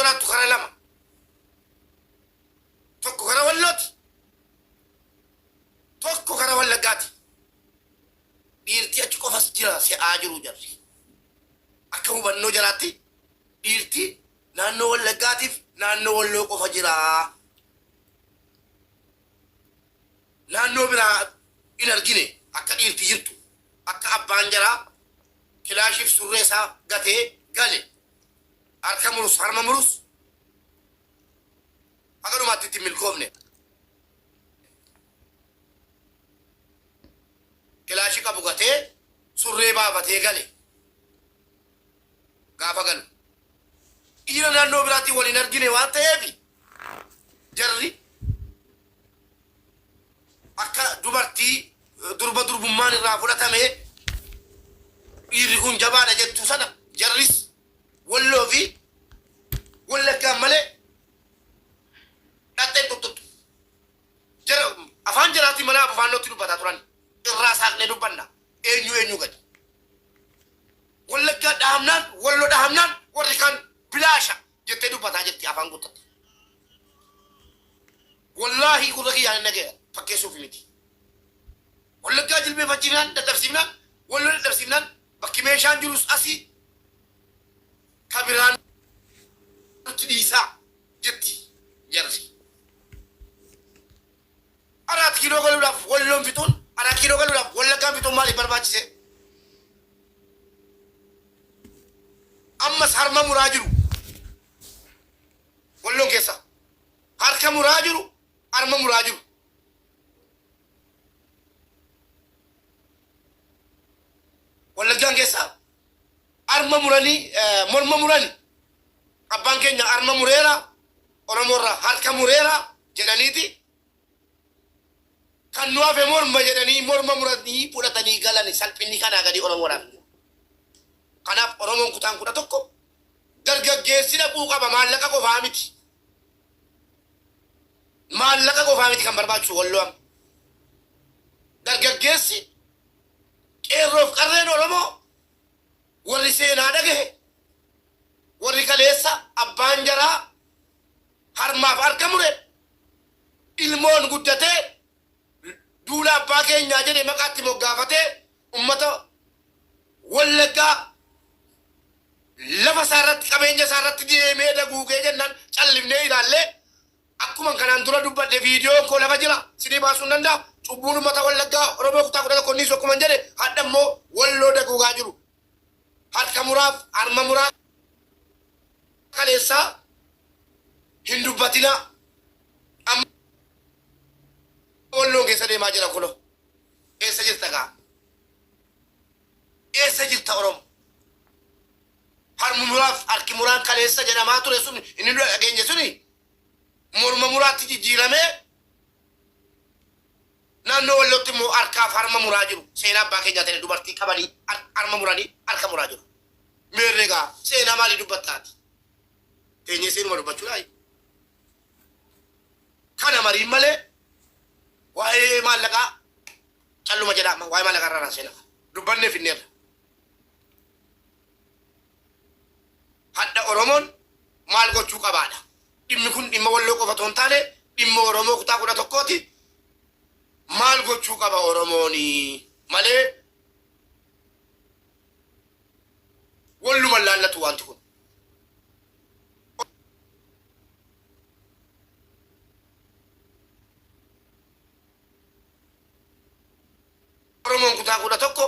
جرات تخرى لما توكو خرى ولوتي توكو خرى ولقاتي بيرتي أتشكو فسجرا سيآجرو جرسي أكو بنو جراتي بيرتي نانو ولقاتي نانو ولوكو فجرا نانو بلا إنرجيني أكا بيرتي جرتو أكا أبان جرا كلاشيف سوريسا غتي غالي أركامروس هرمامروس أكانو ما تتم الكومني كلاشي كابو غتي سوريبا غتي غالي غافا غالو إيرا نانو براتي ولي نرجيني واتيبي جري أكا دوبرتي درب ماني رافولا تامي يريكون جبانا جتو سنة جرس ولو في ولا كمله نتين تطط جر أفان جراتي منا أفان لو تلو بتاتوران الراس هاك ندو بنا إنيو قد ولا كده دهمنان ولا دهمنان وريكان بلاشة جتدو بتا جتي أفان قطط والله يقول لك يعني نجى فكيسو في متي ولا كده جلبي فجينان تدرسينان ولا تدرسينان بكيميشان جلوس أسي كبيران تديسا جتي جرسي أراد كيلو قالوا لا ولا فيتون أراد كيلو قالوا لا ولا كم فيتون مالي برباجي أما سهر ما مراجلو ولا كيسا هر كم مراجلو أرما مراجلو ولا جان كيسا أرما مراني مرما مراني أبان كينيا أرما مريرا أرمورا هاركا مريرا جنانيتي كان نوافي مرما جناني مرما مراني پورا تاني غالاني سالبيني كان أغادي أرمورا كاناب أرمون كتان كتا توكو درجة جيسينا بوكا بمالكا كو فاميتي مالكا كو فاميتي كان برباچو واللوام درجة جيسي كيروف قرين أرمو warri seenaa dhagahe warri kaleessa abbaan jaraa harmaaf harka mure ilmoon guddatee duula abbaa keenyaa jedhee maqaatti moggaafatee ummata wallaggaa lafa isaarratti qabeenya isaarratti deemee daguugee jennaan callifnee ilaallee akkuma kanaan dura dubbadhe viidiyoon koo lafa jira sidii baasuun danda'a cubbuun ummata wallaggaa oromoo kutaa kudha tokko niisoo akkuma jedhe hadda immoo walloo daguugaa jiru harka muraaf arma muraa kaleessa hin dubbatina amma walloon keessa deemaa jira kulo eessa jirta gaa eessa jirta oromo harma muraaf harki muraan kaleessa jedhamaa ture sun inni dura dhageenye suni morma muraatti jijjiiramee naannoo wallootti immoo harkaaf harma muraa jiru seenaa abbaa keenyaa ta'e dubartii qabanii harma muranii harka muraa jiru meerregaa seenaa maalii dubbattaati teenyee seenuma dubbachuudhaayi kana mariin malee waa'ee maallaqaa calluma jedhama waa'ee maallaqaa irraa seenaa dubbannee finneerra hadda oromoon maal gochuu qabaadha dhimmi kun dhimma walloo qofa otoo hin taane dhimma oromoo kutaa kudha tokkooti maal gochuu qaba oromooni malee walluman laallatu wanti kun oromoon kutaa kudha tokko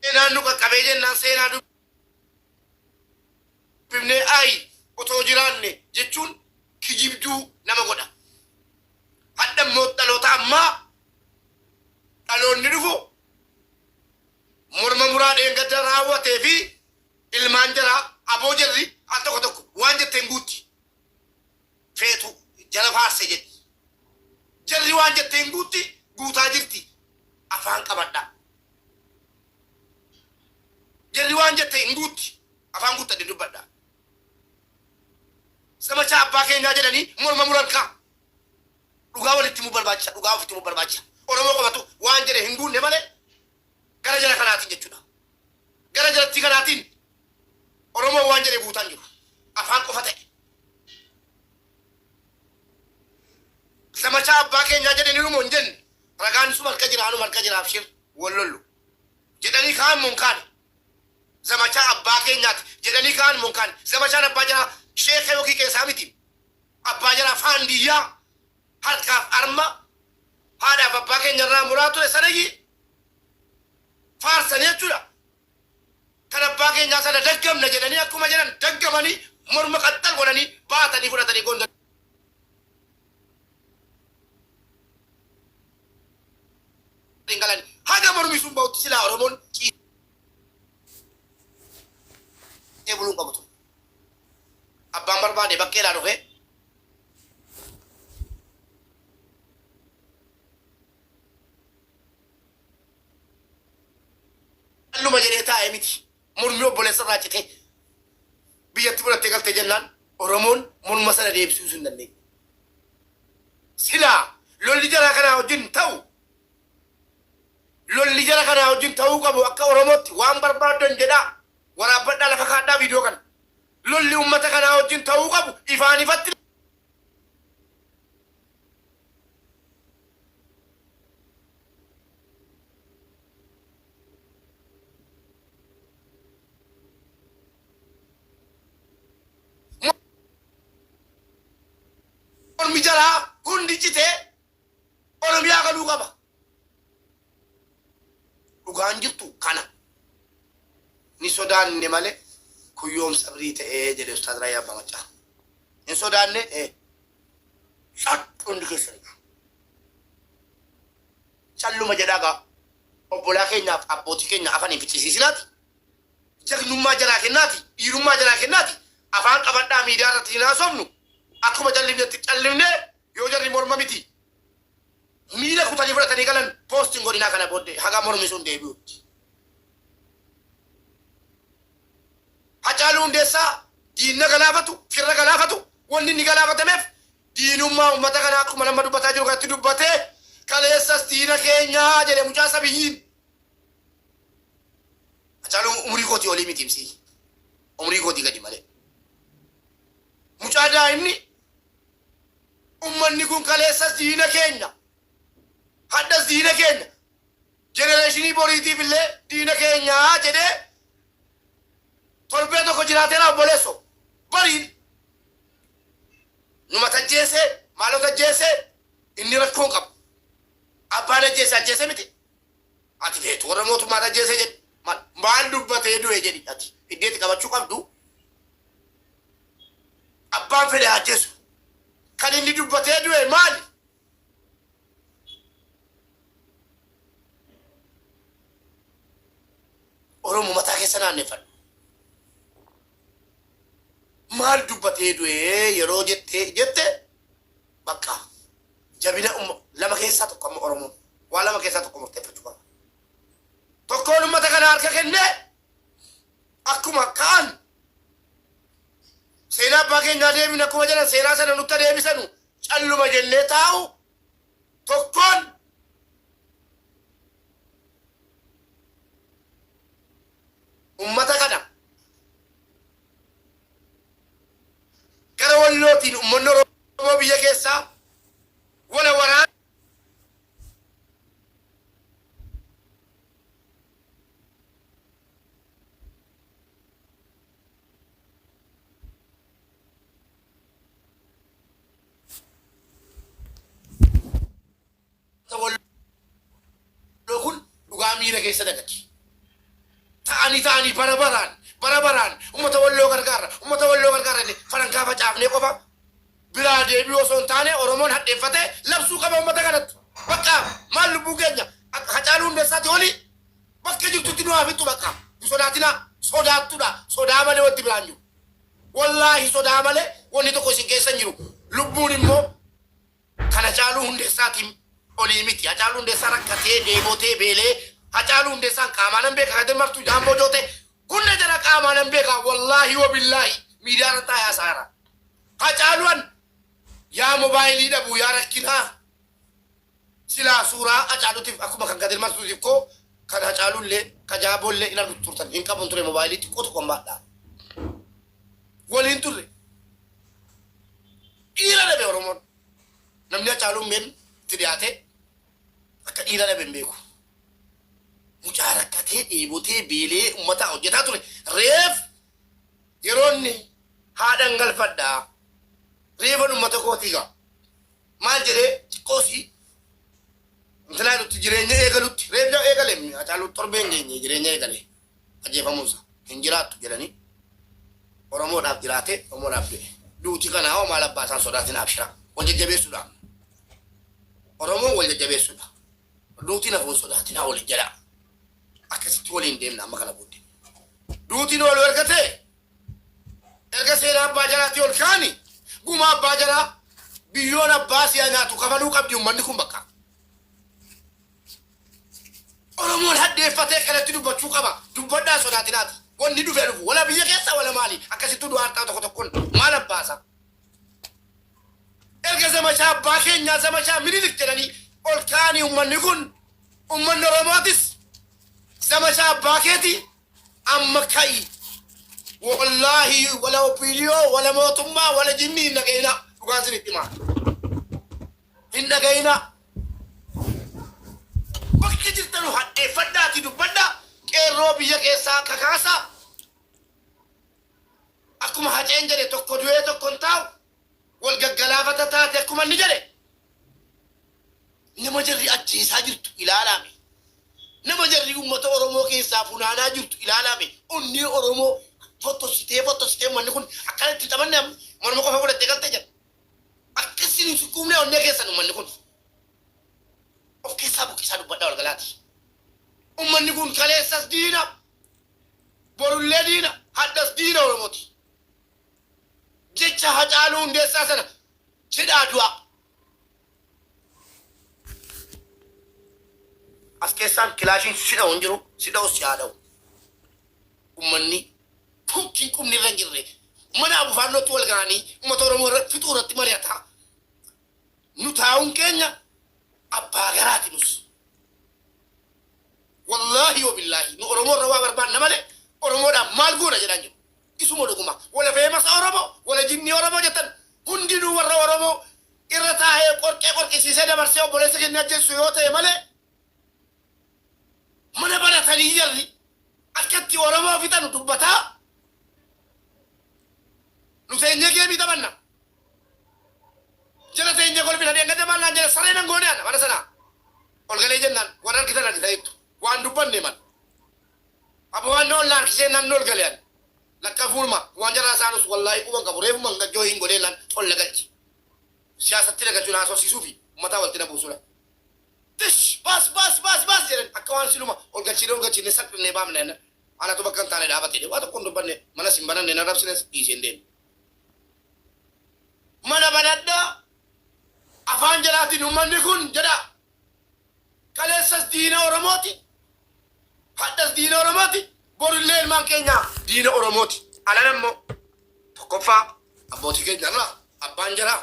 seenaan nuka qabee jennaan seenaa dubbifnee ayi otoo jiraanne jechuun kijibduu nama godha hadda immoo dhaloota ammaa dhaloonni dhufu morma muraa dheengadda raawwatee fi ilmaan jaraa aboo jarri al tokko tokko waan jetteen guutti feetu jala faarse jetti jarri waan jetteen guutti guutaa jirti afaan qabadha jarri waan jette hin guutti afaan guuttadhe dubbadha Samacha abbaa keenyaa jedhanii morma muran kaa. Dhugaa walitti mu barbaacha, dhugaa ofitti mu barbaacha. Oromoo qofatu waan jedhe hin guunne malee gara jala kanaatiin jechuudha. Gara jalatti kanaatiin Oromoo waan jedhe guutaan jiru. Afaan qofa ta'e. Samacha abbaa keenyaa jedhanii numoo hin jenne ragaan sun harka jira, anuma harka jira abshir wallollu. Jedhanii kaan monkaan. Samacha abbaa keenyaati jedhanii kaan monkaan. Samachaan abbaa jira sheekha yookiin keessaa miti. Abbaa jira faandiyyaa harkaaf arma haadhaaf abbaa keenya irraa muraa ture sanayyi faarsan jechuudha. Kan abbaa keenyaa sana daggamna jedhanii akkuma jedhan daggamanii morma qaxxal godhanii baatanii fudhatanii gonda. Haga mormi sun ba'utti silaa Oromoon ciisee buluun qabu ture. Abbaan barbaade bakkeedhaa dhufee alluma jedhee taa'ee miti. Mormi obboleessa irraa citee biyyatti fudhattee galtee jennaan Oromoon morma sana deebisuu hin dandeenye. Silaa lolli jara kanaa wajjin ta'u lolli jara kanaa wajjin ta'uu qabu akka Oromootti waan barbaadan jedhaa waraabbadhaa lafa kaadhaa viidiyoo kana. Lolli uummata kanaa wajjin ta'uu qabu ifaan ifatti. Mormi jaraa hundi citee Oromiyaa galuu qaba. Dhugaan jirtu kana ni sodaanne malee kuyyoom sabrii ta'ee jedhe Ustaaz Raayyaa Abbaa Maccaa. Hin sodaanne hundi keessanii calluma jedhaagaa obbolaa keenyaaf abbootii keenya afaan hin ficcisiisinaati. Jagnummaa jaraa kennaati, dhiirummaa jaraa kennaati. Afaan qabadhaa miidiyaa irratti hin haasofnu. Akkuma callimnetti callimne yoo jarri morma miti. Miila kutanii fudhatanii galan poostiin godinaa kana booddee haga mormi sun deebi'utti. Hacaaluu Hundeessaa diinna galaafatu, firra galaafatu, wanni inni galaafatameef diinummaa uummata kanaa akkuma nama dubbataa jiru kanatti dubbatee kaleessas diina keenyaa jedhe mucaa sabiyyiin. Hacaaluu umurii kootii olii miti imsii. Umurii kootii gadi malee. Mucaa daa'imni ummanni kun kaleessas diina keenya. Haddas diina keenya. Jenereeshinii boriitiif illee diina keenyaa jedhee torbee tokko jiraateera obboleesso. Bariin numa tajjeesee maaloo tajjeesee inni rakkoon qabu. Abbaan ajjeese miti. Ati feetu warra mootummaa tajjeesee jedhi. Maal dubbatee du'e jedhi ati iddeetti qabachuu qabdu. Abbaan fedhe ajjeesu. Kan inni dubbatee du'e maali? Oromoo mataa keessa naanneffadhu. Maal dubbatee du'e yeroo jette bakka jabina lama keessaa tokko amma Oromoon waa lama keessaa tokko murteeffachuu qaba. Tokkoon uummata kana harka kennee akkuma ka'an seenaa abbaa keenyaa deebiin akkuma jedhan seenaa sana nutti deebisanu calluma jennee taa'u tokkoon uummata kana gara wallootiin uummanni Oromoo biyya keessaa wala waraana kun dhugaa miira keessa dagati. Ta'anii barabaraan uummata walloo gargaara illee farankaa facaafnee qofa biraa deebi'uu osoo hin taane Oromoon hadheeffatee labsuu qaba uummata kanatti. Bakka maal lubbuu keenya Hacaaluu Hundeessaati olii bakka jirtutti nu haafittu bakka sodaatinaa sodaattuudha. Sodaa malee wanti biraan jiru. Wallaahi sodaa malee wanni tokko isin keessa hin jiru. Lubbuun immoo kan Hacaaluu Hundeessaatiin olii miti. Hacaaluu Hundeessaa rakkatee deebotee beelee Hacaaluu Hundeessaan qaamaan beeka kan martu jaamboo joote kunna jara qaamaan beeka wallaahi wa billaahi miidiyaa irratti haasaara. Hacaaluun yaa moobaayilii dhabu yaa rakkinaa silaa suuraa Hacaaluutiif akkuma kan gadi hirmaatuutiif koo kan Hacaaluullee kan Jaaboollee hin argu turtan hin qaban ture moobaayilii xiqqoo tokko baadhaa waliin turre dhiira dhabe Oromoon namni Hacaaluun meen itti dhiyaate akka dhiira dhabe hin beeku mucaa rakkatee dheebotee beelee uummataa hojjetaa ture reef yeroonni haadhan galfadhaa reefan uummata kootiigaa maal jedhee xiqqoosii intalaa nuti jireenya eegalutti reefja eegale Hacaaluu torbeen geenye jireenya eegale ajjeefamuusa hin jiraattu jedhanii Oromoodhaaf jiraate Oromoodhaaf du'e duuti kanaa hoo maal abbaa isaan sodaatin abshira wal jajjabeessuudha Oromoon wal jajjabeessuudha duuti nafuun sodaatinaa waliin jedha akkasitti waliin deemna amma kana booddee duutiin ol ergatee erga seenaa abbaa jalaatti ol kaani guma abbaa jalaa biyyoon abbaa si'a nyaatu kafaluu qabdi uummanni kun bakka Oromoon haddeeffatee kanatti dubbachuu qaba dubbadhaa sodaatinaati wanni dhufee dhufu wala biyya keessa wala maali akkasittuu du'aartaa tokko tokkoon maal abbaasa erga zamachaa abbaa keenyaa zamachaa Minilik jedhanii ol kaanii uummanni kun uummanni Oromootis zamachaa abbaa keeti amma ka'i wallahi wala opiniyoo wala mootummaa wala jinni hin dhagayina dhugaan sinitti himaa hin dhagayina bakki jirtanu haddeeffadhaati dubbadhaa qeerroo biyya keessaa kakaasaa akkuma haceen jedhe tokko du'ee tokkon taa'u wal gaggalaafata taate akkuma inni jedhe nama jarri ajjeesaa jirtu ilaalaame nama jarri uummata Oromoo keessaa funaanaa jirtu ilaalaame onni Oromoo fottositee manni kun akkanatti taphanne morma qofa godhattee galtee jira akkasiin hin sukkuumne onnee keessan manni kun of keessaa buqqisaa dubbadhaa wal galaati ummanni kun kaleessas diina borullee diina haddas diina Oromooti jecha Hacaaluu Hundeessaa sana cidhaa du'a as keessaan kilaashiin sidha hin jiru sidha si haa dha'u ummanni kunkiin qubni irra hin jirre mana abufaannootti wal ga'anii uummata Oromoo fixuu irratti mari'ataa nu taa'uun keenya abbaa garaati nus wallahi wa billahi nu Oromoo irra waa barbaanna malee Oromoodhaan maal goona jedhaan jiru isuma dhuguma wala feemasa Oromoo wala jinnii Oromoo jettan hundinuu warra Oromoo irra taa'ee qorqisiisee dabarsee obboleessa keenya ajjeessu yoo ta'e malee mana baratanii jarri akkatti Oromoo fixanu dubbataa nu teenyee geemii taphanna jala teenyee kolfina deengate maallaan jala saree nan goone ana mana sanaa ol galee jennaan waan argitan ati ta'ettu waan dubbanne man abbo waan noon laarkisee nan ol galee an lakka fuulma waan jaraa isaanus wallaahi quban qabu reefu man gajjoo hin godhee nan ol lagalchi siyaasatti lagachuun haasofsiisuu fi ummataa walti na buusudha tish bas jedhan akka waan siluma ol galchine salphifnee baamne anatu bakka hin taane dhaabatee waa tokko hin dubbanne mana sin bananne nan rabsines dhiiseen deemu mana banadhaa afaan jalaatiin uummanni kun jedha kaleessas diina Oromooti haddas diina Oromooti borillee ilmaan keenya diina Oromooti alan ammoo tokkoffaa abbootii keenya irraa abbaan jaraa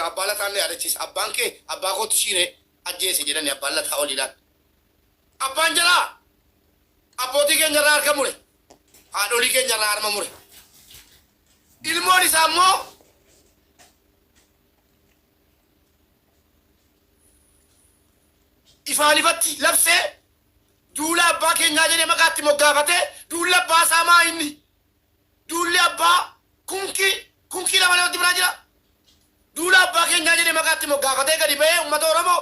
abbaa lataan yaadachiisa abbaan kee abbaa kootu shiiree ajjeese jedhani abbaan lataa oliidhaan abbaan jaraa abbootii keenya irraa harka mure haadholii keenya irraa harma mure ilmoon isaa ammoo ifaan ifatti labsee duula abbaa keenyaa jedhee maqaatti moggaafatee duula abbaa saamaa inni duulli abbaa kunkii lama lamatti biraa jira duula abbaa keenyaa jedhee maqaatti moggaafatee gadi ba'ee uummata Oromoo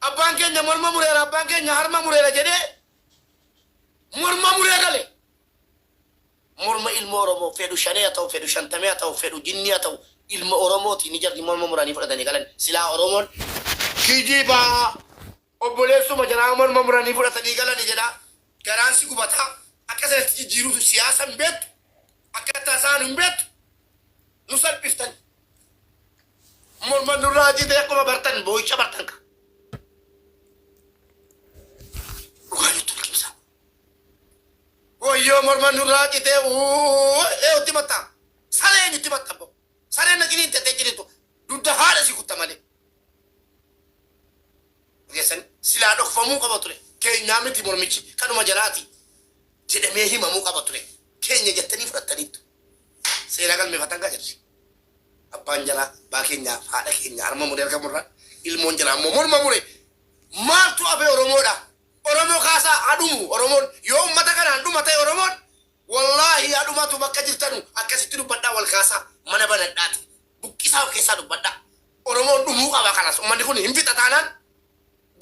abbaan keenya morma mureera abbaan keenya harma mureera jedhee morma muree gale morma ilma Oromoo fedhu shanee haa ta'u fedhu shantamee haa ta'u fedhu jinnii haa ta'u ilma Oromooti ni jarri morma muranii fudhatanii galan silaa Oromoon kijibaa obboleessuma jaraa morma muranii fudhatanii galani jedha garaan si gubataa akkasatti jijjiiruutu siyaasa hin beektu akka taasaan hin beektu nu salphiftan morma nurraa jite akkuma bartan boo'icha bartan ka dhugaa jettu liqimsa wayyoo morma nurraa jite eewutti mataa sale sareen itti maxxabbo sareen naqini itti jiritu dudda haadha si kutta malee geessan silaa dhokfamuu qaba ture keenyaa miti mormichi kanuma jalaati jedhamee himamuu qaba ture keenya jettanii fudhattaniittu seera galmeeffatan kaa jirti abbaan jalaa baa keenyaaf haadha keenya harma muree argamurraa ilmoon jalaa ammoo morma mure maaltu abe oromoodha oromoo kaasaa adumu oromoon yoo ummata kanaan dhuma ta'e oromoon wallahi adumatu bakka jirtanu akkasitti dubbadhaa wal kaasaa mana banadhaati buqqisaa of keessaa dubbadhaa oromoon dhumuu qaba kanas ummanni kun hin fixa taanaan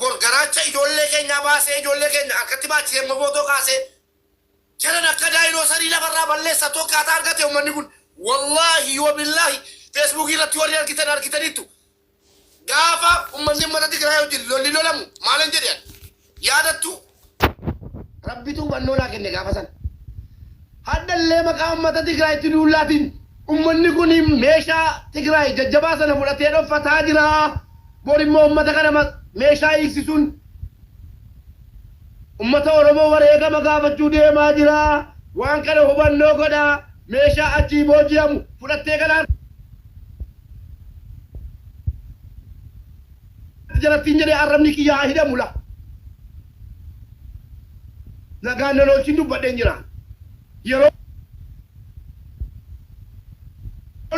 bor garaacha ijoollee keenya baasee ijoollee keenya akkatti baachisee mootoo kaasee jalan akka daayinoosarii lafarraa balleessa tokkaataa argate ummanni kun wallahi wa billahi Facebook irratti warri argitaniittu gaafa ummanni ummata Tigraay wajjin lolli lolamu maalan jedhan yaadattu rabbitu hubannoo naa kenne gaafa sana haddallee maqaa ummata Tigraayitti duullaatiin ummanni kun meeshaa Tigraay jajjabaa sana fudhatee dhoffataa jira bor immoo ummata kana meeshaa hiiksisuun ummata Oromoo wareegama gaafachuu deemaa jira waan kana hubannoo godha meeshaa achii booji'amu fudhattee kanaan jalattiin jedhee arrabni kiyyaa hidhamu la nagaan lolchiin dubbadheen jira yeroo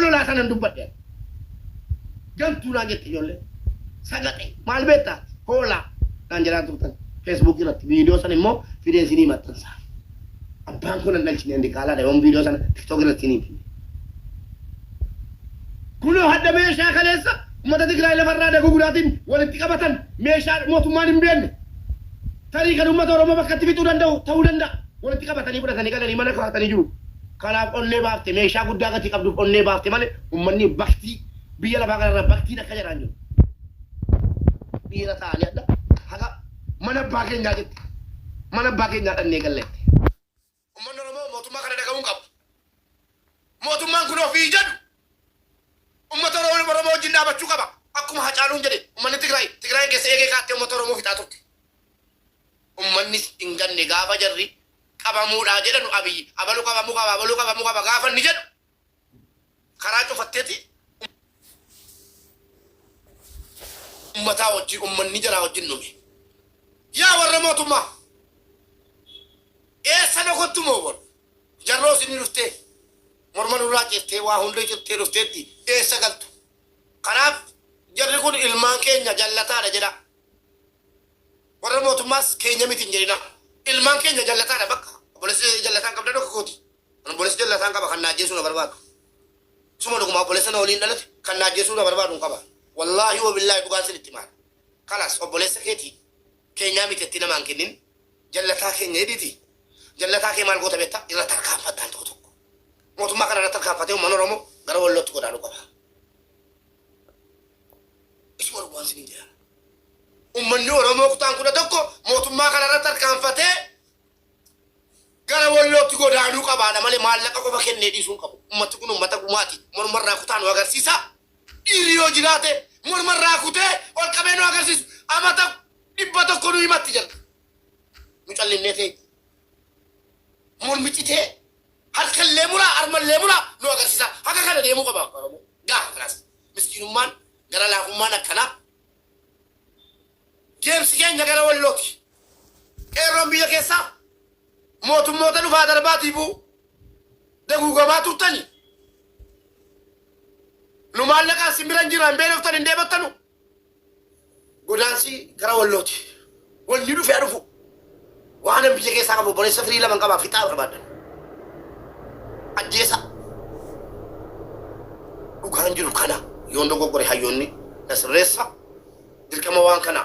lolaa sanan dubbadheen gantuu naa jette ijoollee sagate maal beektaa hoolaa naan jedhaa turtan Facebook irratti viidiyoo sana immoo fideensinii maxxansaa abbaan kun dhalchine indi qaalaadha yoon viidiyoo sana TikTok irratti nii finne kunoo hadda meeshaa kaleessa ummata Tigraay lafarraa daguu gudaatiin walitti qabatan meeshaa mootummaan hin beekne tarii kan ummata Oromoo bakkatti fixuu danda'u ta'uu danda'a walitti qabatanii fudhatanii galanii mana kaa'atanii jiru kanaaf onnee baafte meeshaa guddaa gatii qabduuf onnee baafte malee ummanni baktii biyya lafaa kanarra baktiin akka jedhaan jiru dhiira ta'anii adda haqa mana abbaa keenyaa jette mana abbaa keenyaa dhannee galleette ummanni Oromoo mootummaa kana dhagahuun qabu mootummaan kun ofii jedhu ummata Oromoo wajjin dhaabachuu qaba akkuma Hacaaluun jedhe ummanni Tigraay keessa eegee kaattee ummata Oromoo fixaa turte ummannis hin ganne gaafa jarri qabamuudhaa jedhanu Abiyyi abaluu qabamuu qaba gaafa inni jedhu karaa cufatteeti ummataa wajjin ummanni jaraa wajjin dhume yaa warra mootummaa eessa dhokottu moo bor jarroo isin dhuftee morma nurraa ceeftee waa hundee ceeftee dhufteetti eessa galtu kanaaf jarri kun ilmaan keenya jallataadha jedha warra mootummaas keenya miti hin jedhina ilmaan keenya jallataadha bakka obboleessi jallataan qabda dhokka kooti obboleessi jallataan qaba kan naajjeesuu na barbaadu suma dhuguma obboleessa na waliin dhalate kan naajjeesuu na barbaadu hin qaba wallaahi wa billaahi dhugaan sin itti maal kalas obboleessa keetii keenyaa miti itti namaan kennin jallataa keenya hidhiti jallataa kee maal goota beektaa irra tarkaanfattaan tokko tokko mootummaa kana irra tarkaanfatee uummanni Oromoo gara wallootti godaanuu qaba isuma dhugaan sin jedha ummanni Oromoo kutaan kudha tokko mootummaa kana irra tarkaanfatee gara wallootti godaanuu qabaadha malee maallaqa qofa kennee dhiisuu hin qabu ummatti kun ummata gumaati mormarraa kutaan nu agarsiisa dhiirri yoo jiraate mormarraa kutee ol qabee nu agarsiisu amata 100 nu himatti jira nu callinnee ta'e mormichi ta'e harkallee muraa armallee muraa nu agarsiisa haka kana deemuu qaba Oromoo gaafa kanas miskiinummaan gara laafummaan akkanaa deemsi keenya gara wallooti qeerroon biyya keessaa mootummoota dhufaa darbaatiifuu daguugamaa turtani nu maallaqaan simbiran jiraan beeloftan hin deebattanu godaansi gara wallooti walli dhufee dhufu waanan biyya keessaa qabu obboleessa firii laman qabaa fixaa barbaadan ajjeesa dhugaan jiru kana yoon dogoggore hayyoonni na sirreessa dirqama waan kana